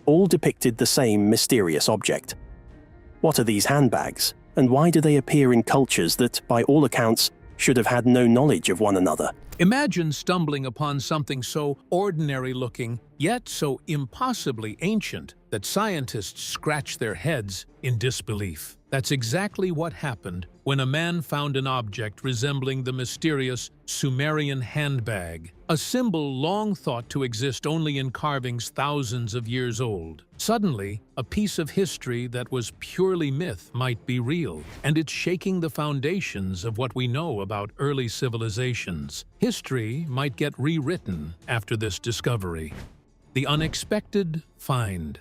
all depicted the same mysterious object. What are these handbags, and why do they appear in cultures that, by all accounts, should have had no knowledge of one another? Imagine stumbling upon something so ordinary-looking, yet so impossibly ancient that scientists scratch their heads in disbelief. That's exactly what happened when a man found an object resembling the mysterious Sumerian handbag, a symbol long thought to exist only in carvings thousands of years old. Suddenly, a piece of history that was purely myth might be real, and it's shaking the foundations of what we know about early civilizations. History might get rewritten after this discovery. The unexpected find.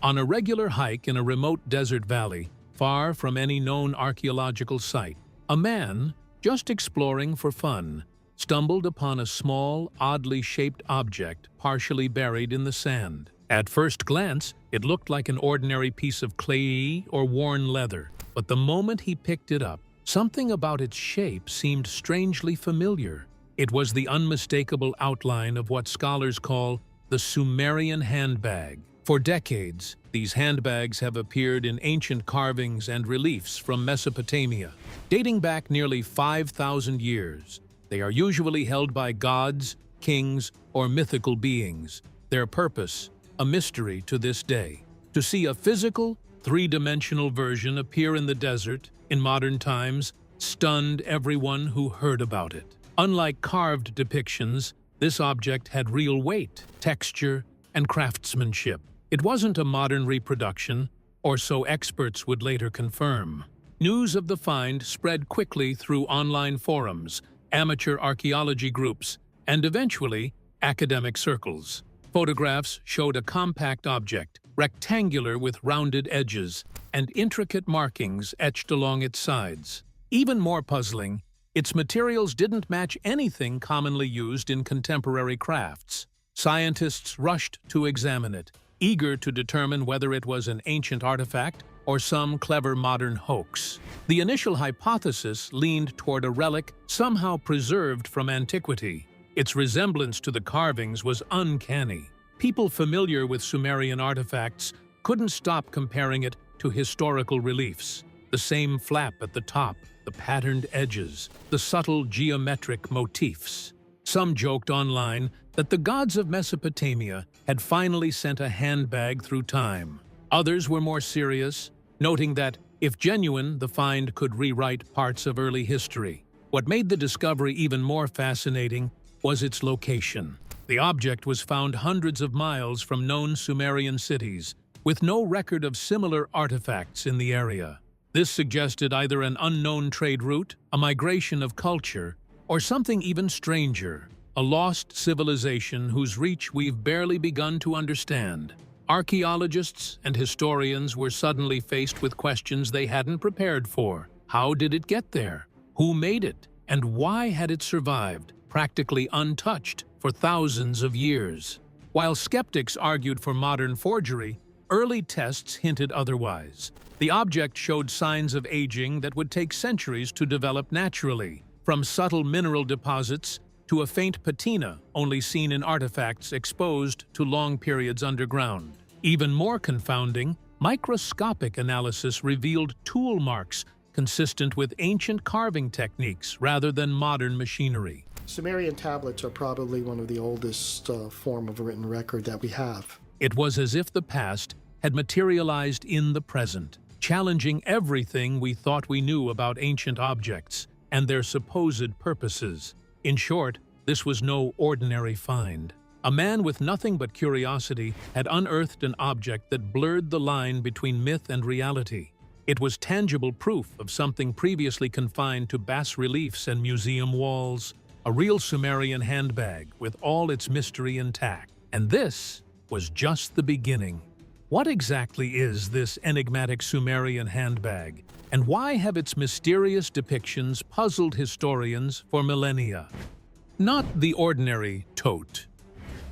On a regular hike in a remote desert valley, far from any known archaeological site, a man, just exploring for fun, stumbled upon a small, oddly shaped object partially buried in the sand. At first glance, it looked like an ordinary piece of clay or worn leather, but the moment he picked it up, something about its shape seemed strangely familiar. It was the unmistakable outline of what scholars call the Sumerian handbag. For decades, these handbags have appeared in ancient carvings and reliefs from Mesopotamia, dating back nearly 5,000 years. They are usually held by gods, kings, or mythical beings. Their purpose, a mystery to this day. To see a physical, three-dimensional version appear in the desert in modern times stunned everyone who heard about it. Unlike carved depictions, this object had real weight, texture, and craftsmanship. It wasn't a modern reproduction, or so experts would later confirm. News of the find spread quickly through online forums, amateur archaeology groups, and eventually, academic circles. Photographs showed a compact object, rectangular with rounded edges, and intricate markings etched along its sides. Even more puzzling, its materials didn't match anything commonly used in contemporary crafts. Scientists rushed to examine it, eager to determine whether it was an ancient artifact or some clever modern hoax. The initial hypothesis leaned toward a relic somehow preserved from antiquity. Its resemblance to the carvings was uncanny. People familiar with Sumerian artifacts couldn't stop comparing it to historical reliefs. The same flap at the top, the patterned edges, the subtle geometric motifs. Some joked online that the gods of Mesopotamia had finally sent a handbag through time. Others were more serious, noting that, if genuine, the find could rewrite parts of early history. What made the discovery even more fascinating was its location. The object was found hundreds of miles from known Sumerian cities, with no record of similar artifacts in the area. This suggested either an unknown trade route, a migration of culture, or something even stranger, a lost civilization whose reach we've barely begun to understand. Archaeologists and historians were suddenly faced with questions they hadn't prepared for. How did it get there? Who made it? And why had it survived, practically untouched, for thousands of years? While skeptics argued for modern forgery, early tests hinted otherwise. The object showed signs of aging that would take centuries to develop naturally, from subtle mineral deposits to a faint patina only seen in artifacts exposed to long periods underground. Even more confounding, microscopic analysis revealed tool marks consistent with ancient carving techniques rather than modern machinery. Sumerian tablets are probably one of the oldest form of written record that we have. It was as if the past had materialized in the present, challenging everything we thought we knew about ancient objects and their supposed purposes. In short, this was no ordinary find. A man with nothing but curiosity had unearthed an object that blurred the line between myth and reality. It was tangible proof of something previously confined to bas-reliefs and museum walls, a real Sumerian handbag with all its mystery intact. And this was just the beginning. What exactly is this enigmatic Sumerian handbag, and why have its mysterious depictions puzzled historians for millennia? Not the ordinary tote.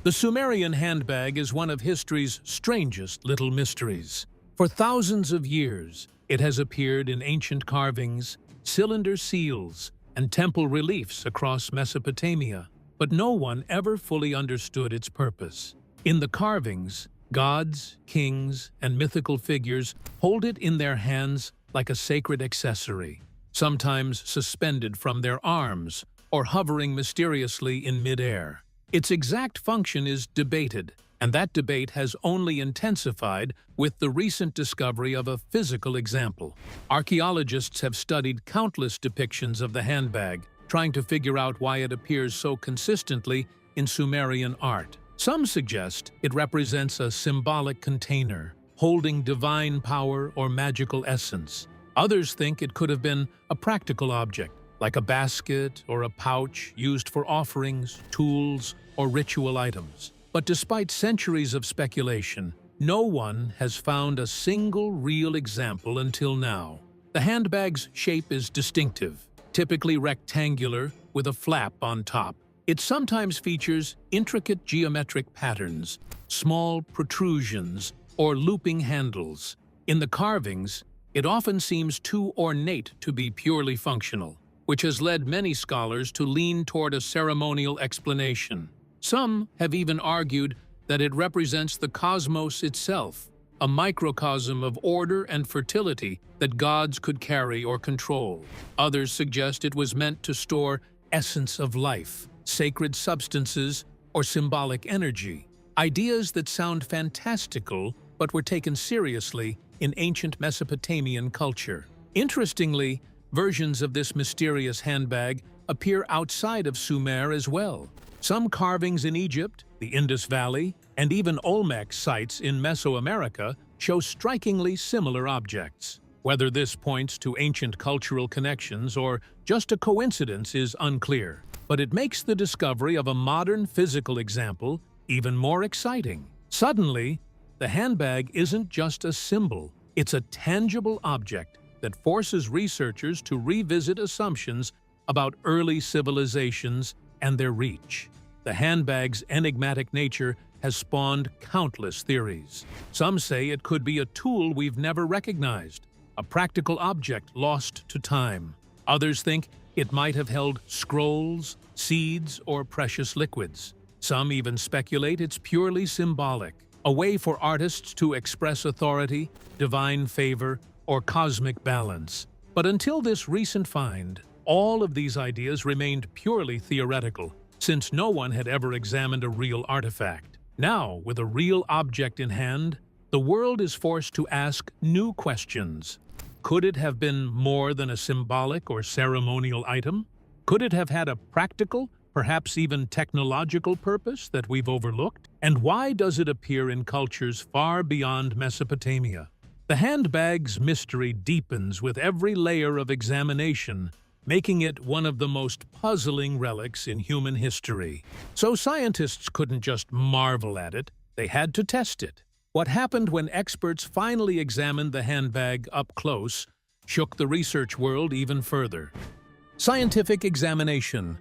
The Sumerian handbag is one of history's strangest little mysteries. For thousands of years, it has appeared in ancient carvings, cylinder seals, and temple reliefs across Mesopotamia, but no one ever fully understood its purpose. In the carvings, Gods, kings, and mythical figures hold it in their hands like a sacred accessory, sometimes suspended from their arms or hovering mysteriously in midair. Its exact function is debated, and that debate has only intensified with the recent discovery of a physical example. Archaeologists have studied countless depictions of the handbag, trying to figure out why it appears so consistently in Sumerian art. Some suggest it represents a symbolic container, holding divine power or magical essence. Others think it could have been a practical object, like a basket or a pouch used for offerings, tools, or ritual items. But despite centuries of speculation, no one has found a single real example until now. The handbag's shape is distinctive, typically rectangular with a flap on top. It sometimes features intricate geometric patterns, small protrusions, or looping handles. In the carvings, it often seems too ornate to be purely functional, which has led many scholars to lean toward a ceremonial explanation. Some have even argued that it represents the cosmos itself, a microcosm of order and fertility that gods could carry or control. Others suggest it was meant to store essence of life, sacred substances, or symbolic energy, ideas that sound fantastical but were taken seriously in ancient Mesopotamian culture. Interestingly, versions of this mysterious handbag appear outside of Sumer as well. Some carvings in Egypt, the Indus Valley, and even Olmec sites in Mesoamerica show strikingly similar objects. Whether this points to ancient cultural connections or just a coincidence is unclear, but it makes the discovery of a modern physical example even more exciting. Suddenly, the handbag isn't just a symbol, it's a tangible object that forces researchers to revisit assumptions about early civilizations and their reach. The handbag's enigmatic nature has spawned countless theories. Some say it could be a tool we've never recognized, a practical object lost to time. Others think it might have held scrolls, seeds, or precious liquids. Some even speculate it's purely symbolic, a way for artists to express authority, divine favor, or cosmic balance. But until this recent find, all of these ideas remained purely theoretical, since no one had ever examined a real artifact. Now, with a real object in hand, the world is forced to ask new questions. Could it have been more than a symbolic or ceremonial item? Could it have had a practical, perhaps even technological purpose that we've overlooked? And why does it appear in cultures far beyond Mesopotamia? The handbag's mystery deepens with every layer of examination, making it one of the most puzzling relics in human history. So scientists couldn't just marvel at it, they had to test it. What happened when experts finally examined the handbag up close shook the research world even further. Scientific examination.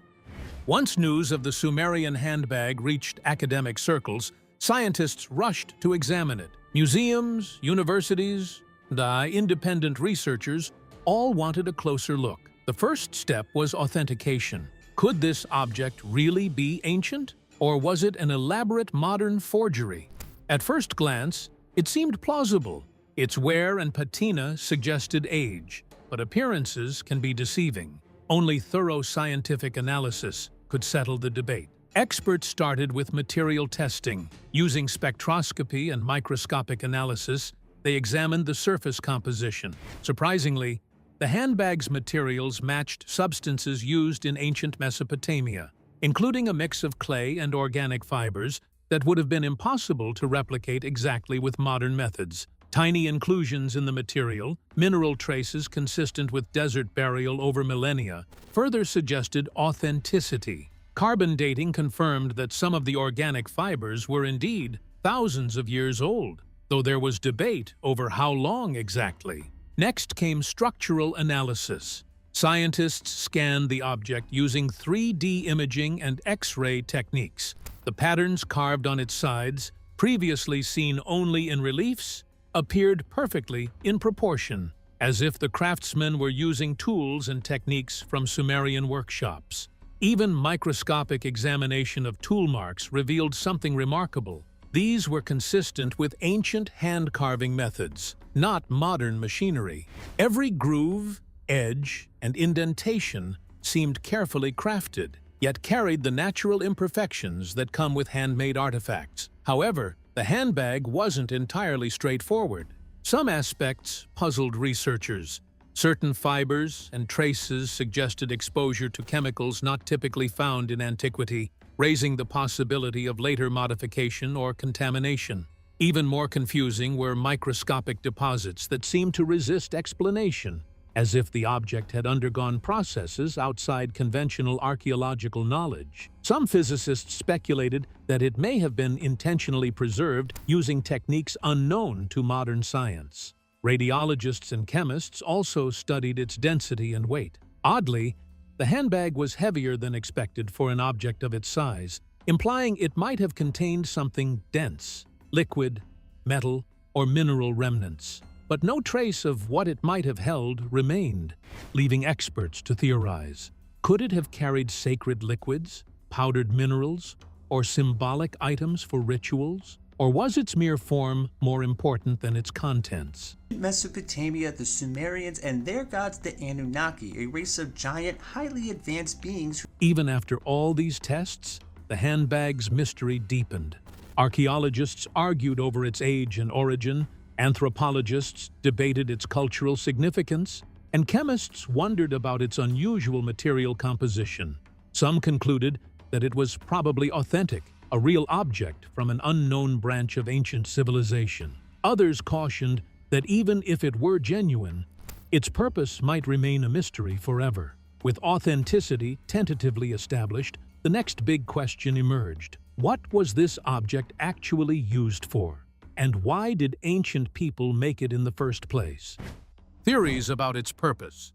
Once news of the Sumerian handbag reached academic circles, scientists rushed to examine it. Museums, universities, and independent researchers all wanted a closer look. The first step was authentication. Could this object really be ancient? Or was it an elaborate modern forgery? At first glance, it seemed plausible. Its wear and patina suggested age, but appearances can be deceiving. Only thorough scientific analysis could settle the debate. Experts started with material testing. Using spectroscopy and microscopic analysis, they examined the surface composition. Surprisingly, the handbag's materials matched substances used in ancient Mesopotamia, including a mix of clay and organic fibers that would have been impossible to replicate exactly with modern methods. Tiny inclusions in the material, mineral traces consistent with desert burial over millennia, further suggested authenticity. Carbon dating confirmed that some of the organic fibers were indeed thousands of years old, though there was debate over how long exactly. Next came structural analysis. Scientists scanned the object using 3D imaging and X-ray techniques. The patterns carved on its sides, previously seen only in reliefs, appeared perfectly in proportion, as if the craftsmen were using tools and techniques from Sumerian workshops. Even microscopic examination of tool marks revealed something remarkable. These were consistent with ancient hand-carving methods, not modern machinery. Every groove, edge, and indentation seemed carefully crafted, yet carried the natural imperfections that come with handmade artifacts. However, the handbag wasn't entirely straightforward. Some aspects puzzled researchers. Certain fibers and traces suggested exposure to chemicals not typically found in antiquity, raising the possibility of later modification or contamination. Even more confusing were microscopic deposits that seemed to resist explanation, as if the object had undergone processes outside conventional archaeological knowledge. Some physicists speculated that it may have been intentionally preserved using techniques unknown to modern science. Radiologists and chemists also studied its density and weight. Oddly, the handbag was heavier than expected for an object of its size, implying it might have contained something dense, liquid, metal, or mineral remnants. But no trace of what it might have held remained, leaving experts to theorize. Could it have carried sacred liquids, powdered minerals, or symbolic items for rituals? Or was its mere form more important than its contents? Mesopotamia, the Sumerians, and their gods, the Anunnaki, a race of giant, highly advanced beings. Even after all these tests, the handbag's mystery deepened. Archaeologists argued over its age and origin, anthropologists debated its cultural significance, and chemists wondered about its unusual material composition. Some concluded that it was probably authentic, a real object from an unknown branch of ancient civilization. Others cautioned that even if it were genuine, its purpose might remain a mystery forever. With authenticity tentatively established, the next big question emerged. What was this object actually used for? And why did ancient people make it in the first place? Theories about its purpose.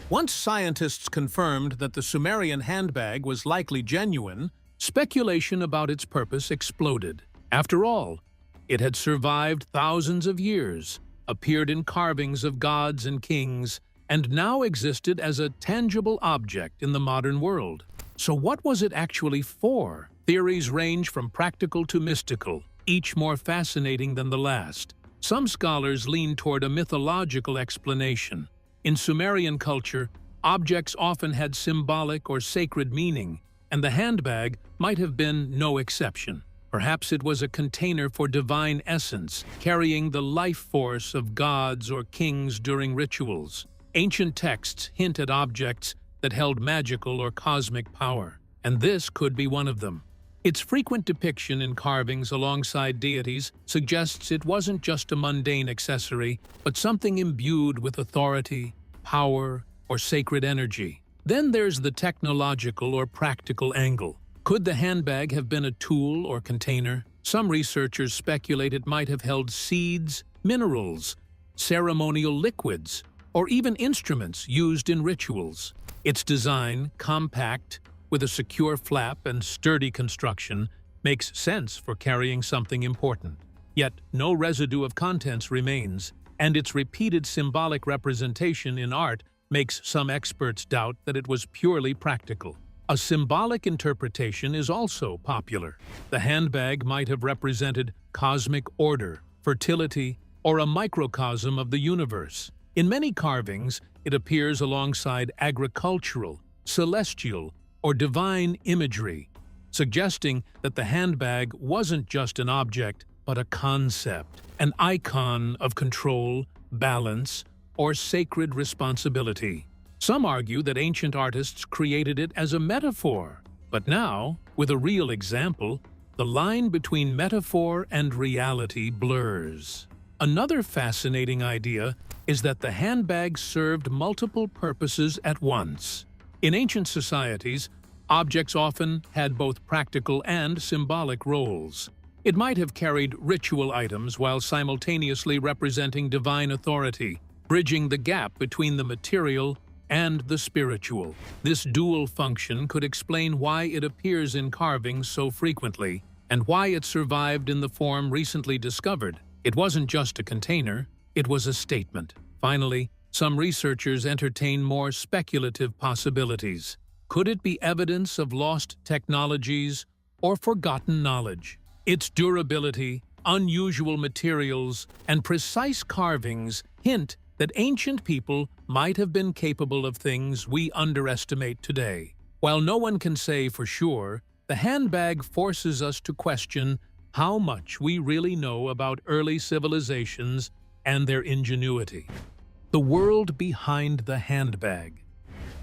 Once scientists confirmed that the Sumerian handbag was likely genuine, speculation about its purpose exploded. After all, it had survived thousands of years, appeared in carvings of gods and kings, and now existed as a tangible object in the modern world. So what was it actually for? Theories range from practical to mystical, each more fascinating than the last. Some scholars lean toward a mythological explanation. In Sumerian culture, objects often had symbolic or sacred meaning, and the handbag might have been no exception. Perhaps it was a container for divine essence, carrying the life force of gods or kings during rituals. Ancient texts hint at objects that held magical or cosmic power, and this could be one of them. Its frequent depiction in carvings alongside deities suggests it wasn't just a mundane accessory, but something imbued with authority, power, or sacred energy. Then there's the technological or practical angle. Could the handbag have been a tool or container? Some researchers speculate it might have held seeds, minerals, ceremonial liquids, or even instruments used in rituals. Its design, compact, with a secure flap and sturdy construction, makes sense for carrying something important. Yet no residue of contents remains, and its repeated symbolic representation in art makes some experts doubt that it was purely practical. A symbolic interpretation is also popular. The handbag might have represented cosmic order, fertility, or a microcosm of the universe. In many carvings, it appears alongside agricultural, celestial, or divine imagery, suggesting that the handbag wasn't just an object, but a concept, an icon of control, balance, or sacred responsibility. Some argue that ancient artists created it as a metaphor, but now, with a real example, the line between metaphor and reality blurs. Another fascinating idea is that the handbag served multiple purposes at once. In ancient societies, objects often had both practical and symbolic roles. It might have carried ritual items while simultaneously representing divine authority, bridging the gap between the material and the spiritual. This dual function could explain why it appears in carvings so frequently, and why it survived in the form recently discovered. It wasn't just a container, it was a statement. Finally, some researchers entertain more speculative possibilities. Could it be evidence of lost technologies or forgotten knowledge? Its durability, unusual materials, and precise carvings hint that ancient people might have been capable of things we underestimate today. While no one can say for sure, the handbag forces us to question how much we really know about early civilizations and their ingenuity. The world behind the handbag.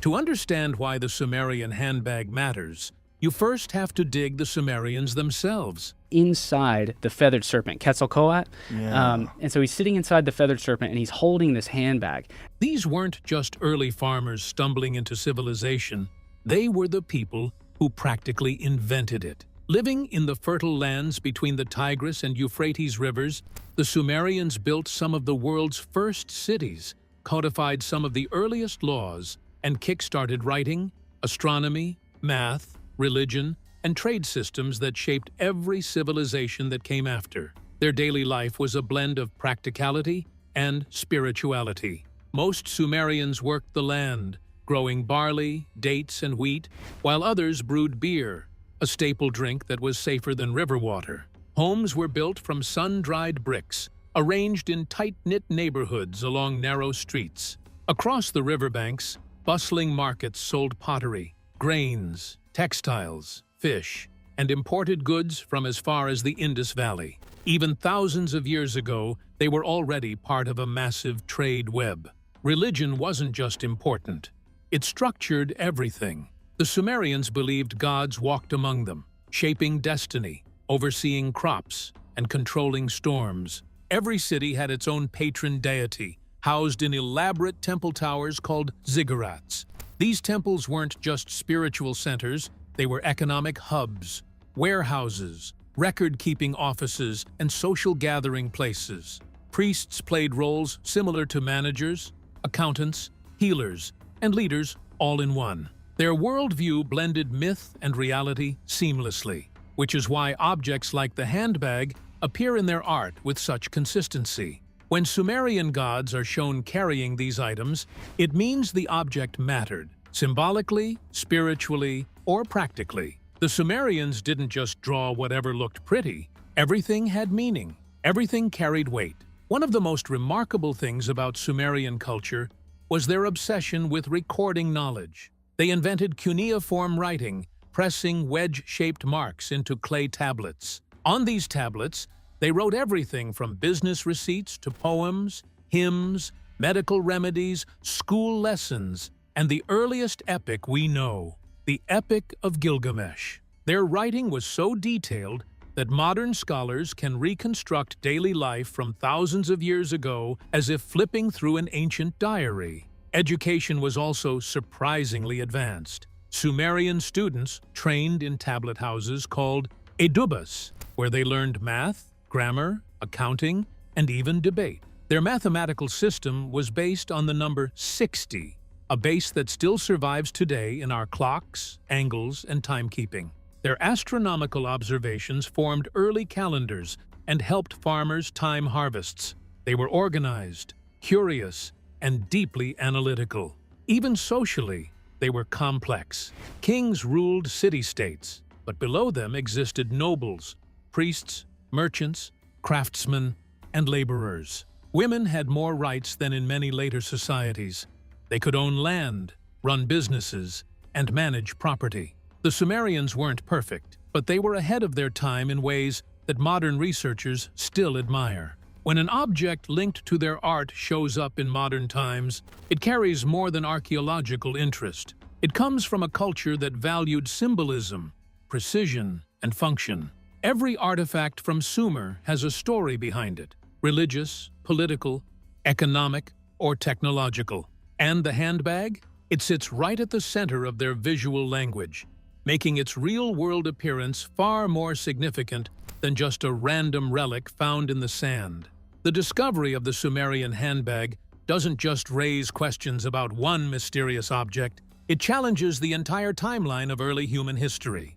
To understand why the Sumerian handbag matters, you first have to dig the Sumerians themselves. Inside the feathered serpent, Quetzalcoatl. And so he's sitting inside the feathered serpent and he's holding this handbag. These weren't just early farmers stumbling into civilization. They were the people who practically invented it. Living in the fertile lands between the Tigris and Euphrates rivers, the Sumerians built some of the world's first cities, codified some of the earliest laws, and kick-started writing, astronomy, math, religion, and trade systems that shaped every civilization that came after. Their daily life was a blend of practicality and spirituality. Most Sumerians worked the land, growing barley, dates, and wheat, while others brewed beer, a staple drink that was safer than river water. Homes were built from sun-dried bricks, arranged in tight-knit neighborhoods along narrow streets. Across the riverbanks, bustling markets sold pottery, grains, textiles, fish, and imported goods from as far as the Indus Valley. Even thousands of years ago, they were already part of a massive trade web. Religion wasn't just important. It structured everything. The Sumerians believed gods walked among them, shaping destiny, overseeing crops, and controlling storms. Every city had its own patron deity, housed in elaborate temple towers called ziggurats. These temples weren't just spiritual centers, they were economic hubs, warehouses, record-keeping offices, and social gathering places. Priests played roles similar to managers, accountants, healers, and leaders all in one. Their worldview blended myth and reality seamlessly, which is why objects like the handbag appear in their art with such consistency. When Sumerian gods are shown carrying these items, it means the object mattered, symbolically, spiritually, or practically. The Sumerians didn't just draw whatever looked pretty. Everything had meaning. Everything carried weight. One of the most remarkable things about Sumerian culture was their obsession with recording knowledge. They invented cuneiform writing, pressing wedge-shaped marks into clay tablets. On these tablets, they wrote everything from business receipts to poems, hymns, medical remedies, school lessons, and the earliest epic we know, the Epic of Gilgamesh. Their writing was so detailed that modern scholars can reconstruct daily life from thousands of years ago as if flipping through an ancient diary. Education was also surprisingly advanced. Sumerian students trained in tablet houses called edubas, where they learned math, grammar, accounting, and even debate. Their mathematical system was based on the number 60, a base that still survives today in our clocks, angles, and timekeeping. Their astronomical observations formed early calendars and helped farmers time harvests. They were organized, curious, and deeply analytical. Even socially, they were complex. Kings ruled city-states, but below them existed nobles, priests, merchants, craftsmen, and laborers. Women had more rights than in many later societies. They could own land, run businesses, and manage property. The Sumerians weren't perfect, but they were ahead of their time in ways that modern researchers still admire. When an object linked to their art shows up in modern times, it carries more than archaeological interest. It comes from a culture that valued symbolism, precision, and function. Every artifact from Sumer has a story behind it, religious, political, economic, or technological. And the handbag? It sits right at the center of their visual language, making its real-world appearance far more significant than just a random relic found in the sand. The discovery of the Sumerian handbag doesn't just raise questions about one mysterious object, it challenges the entire timeline of early human history.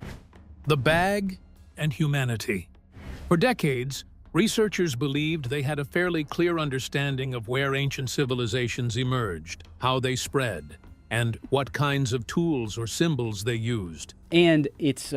The bag and humanity. For decades, researchers believed they had a fairly clear understanding of where ancient civilizations emerged, how they spread, and what kinds of tools or symbols they used. And it's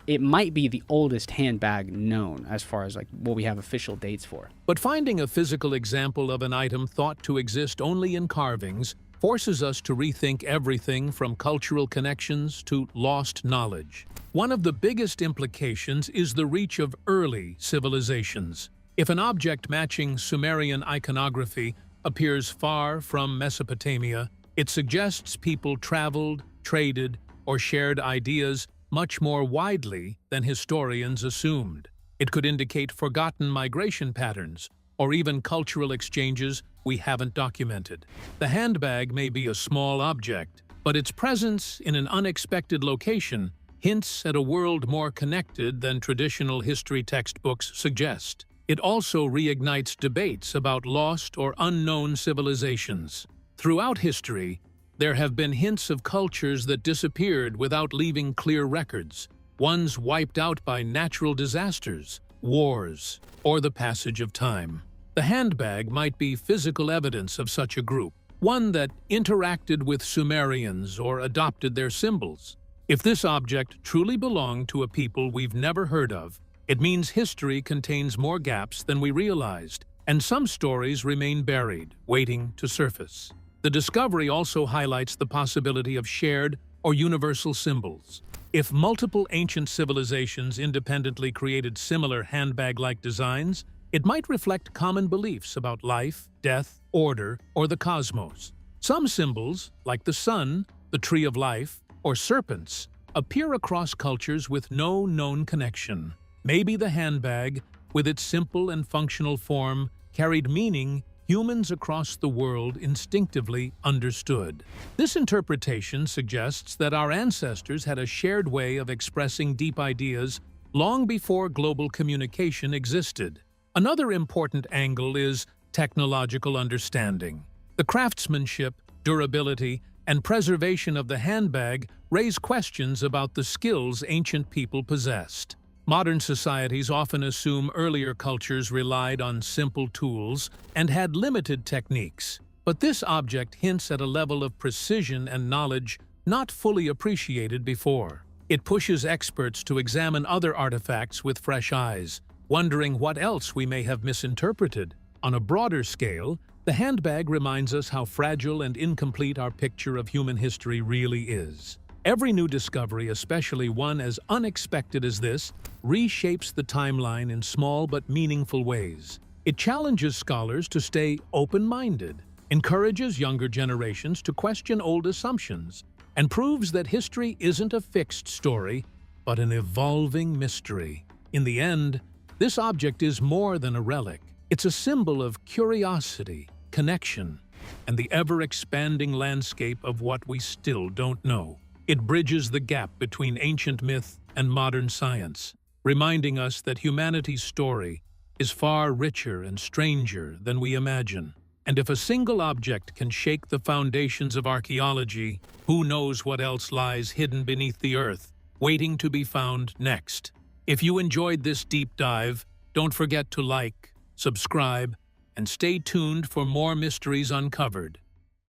it might be the oldest handbag known as far as like what we have official dates for. But finding a physical example of an item thought to exist only in carvings forces us to rethink everything from cultural connections to lost knowledge. One of the biggest implications is the reach of early civilizations. If an object matching Sumerian iconography appears far from Mesopotamia, it suggests people traveled, traded, or shared ideas much more widely than historians assumed. It could indicate forgotten migration patterns, or even cultural exchanges we haven't documented. The handbag may be a small object, but its presence in an unexpected location hints at a world more connected than traditional history textbooks suggest. It also reignites debates about lost or unknown civilizations. Throughout history, there have been hints of cultures that disappeared without leaving clear records, ones wiped out by natural disasters, wars, or the passage of time. The handbag might be physical evidence of such a group, one that interacted with Sumerians or adopted their symbols. If this object truly belonged to a people we've never heard of, it means history contains more gaps than we realized, and some stories remain buried, waiting to surface. The discovery also highlights the possibility of shared or universal symbols. If multiple ancient civilizations independently created similar handbag-like designs, it might reflect common beliefs about life, death, order, or the cosmos. Some symbols, like the sun, the tree of life, or serpents, appear across cultures with no known connection. Maybe the handbag, with its simple and functional form, carried meaning humans across the world instinctively understood. This interpretation suggests that our ancestors had a shared way of expressing deep ideas long before global communication existed. Another important angle is technological understanding. The craftsmanship, durability, and preservation of the handbag raise questions about the skills ancient people possessed. Modern societies often assume earlier cultures relied on simple tools and had limited techniques. But this object hints at a level of precision and knowledge not fully appreciated before. It pushes experts to examine other artifacts with fresh eyes, wondering what else we may have misinterpreted. On a broader scale, the handbag reminds us how fragile and incomplete our picture of human history really is. Every new discovery, especially one as unexpected as this, reshapes the timeline in small but meaningful ways. It challenges scholars to stay open-minded, encourages younger generations to question old assumptions, and proves that history isn't a fixed story, but an evolving mystery. In the end, this object is more than a relic. It's a symbol of curiosity, connection, and the ever-expanding landscape of what we still don't know. It bridges the gap between ancient myth and modern science, reminding us that humanity's story is far richer and stranger than we imagine. And if a single object can shake the foundations of archaeology, who knows what else lies hidden beneath the earth, waiting to be found next. If you enjoyed this deep dive, don't forget to like, subscribe, and stay tuned for more mysteries uncovered.